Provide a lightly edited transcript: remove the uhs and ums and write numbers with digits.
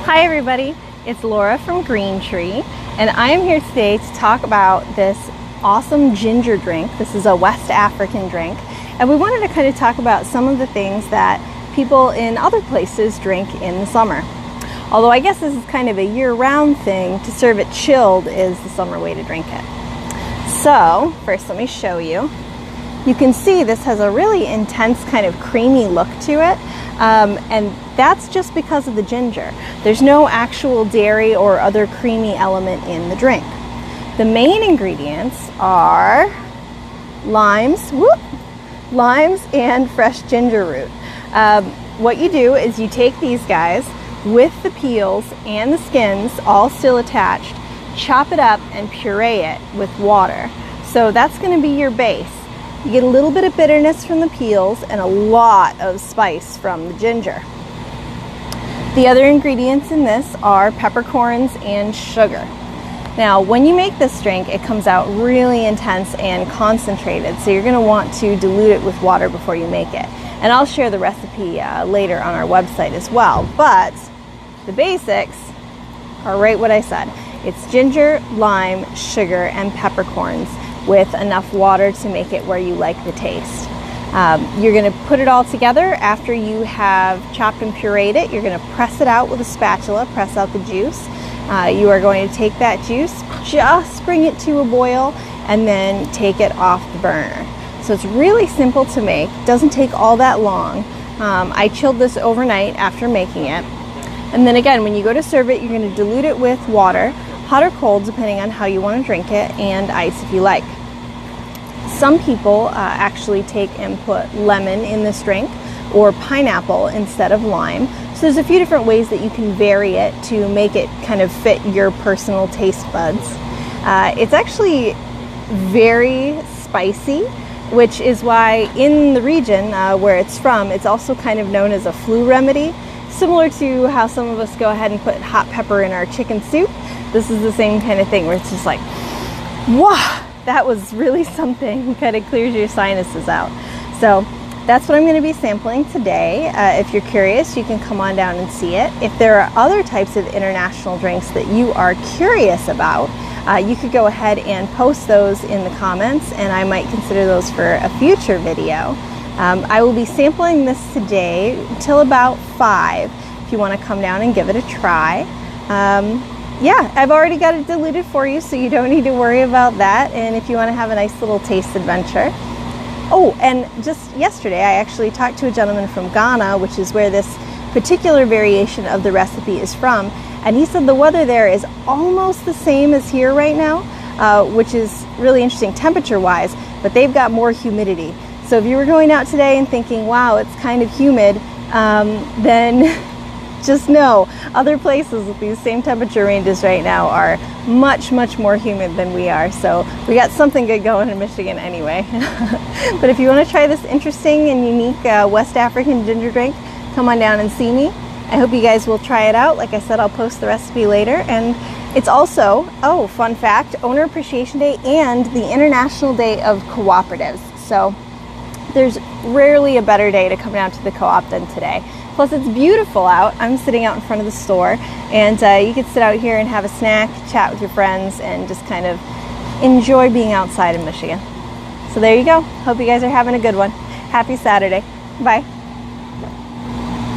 Hi everybody, it's Laura from Green Tree, and I am here today to talk about this awesome ginger drink. This is a West African drink, and we wanted to kind of talk about some of the things that people in other places drink in the summer. Although I guess this is kind of a year-round thing. To serve it chilled is the summer way to drink it. So first let me show you. You can see this has a really intense kind of creamy look to it, and that's just because of the ginger. There's no actual dairy or other creamy element in the drink. The main ingredients are limes and fresh ginger root. What you do is you take these guys with the peels and the skins all still attached, chop it up and puree it with water. So that's going to be your base. You get a little bit of bitterness from the peels and a lot of spice from the ginger. The other ingredients in this are peppercorns and sugar. Now, when you make this drink, it comes out really intense and concentrated, so you're going to want to dilute it with water before you make it. And I'll share the recipe later on our website as well. But the basics are right what I said. It's ginger, lime, sugar, and peppercorns with enough water to make it where you like the taste. You're going to put it all together after you have chopped and pureed it. You're going to press it out with a spatula, press out the juice. You are going to take that juice, just bring it to a boil, and then take it off the burner. So it's really simple to make, doesn't take all that long. I chilled this overnight after making it. And then again, when you go to serve it, you're going to dilute it with water, hot or cold depending on how you want to drink it, and ice if you like. Some people actually take and put lemon in this drink or pineapple instead of lime. So there's a few different ways that you can vary it to make it kind of fit your personal taste buds. It's actually very spicy, which is why in the region where it's from, it's also kind of known as a flu remedy. Similar to how some of us go ahead and put hot pepper in our chicken soup. This is the same kind of thing where it's just like, wow, that was really something. Kind of clears your sinuses out. So that's what I'm going to be sampling today. If you're curious, you can come on down and see it. If there are other types of international drinks that you are curious about, you could go ahead and post those in the comments, and I might consider those for a future video. I will be sampling this today until about 5 if you want to come down and give it a try. Yeah, I've already got it diluted for you, so you don't need to worry about that. And if you want to have a nice little taste adventure. Oh, and just yesterday I actually talked to a gentleman from Ghana, which is where this particular variation of the recipe is from, and he said the weather there is almost the same as here right now, which is really interesting temperature-wise, but they've got more humidity. So if you were going out today and thinking, wow, it's kind of humid, then just know other places with these same temperature ranges right now are much, much more humid than we are. So we got something good going in Michigan anyway. But if you want to try this interesting and unique West African ginger drink, come on down and see me. I hope you guys will try it out. Like I said, I'll post the recipe later. And it's also, oh, fun fact, Owner Appreciation Day and the International Day of Cooperatives. So there's rarely a better day to come down to the co-op than today. Plus it's beautiful out. I'm sitting out in front of the store, and you can sit out here and have a snack, chat with your friends, and just kind of enjoy being outside in Michigan. So there you go. Hope you guys are having a good one. Happy Saturday. Bye.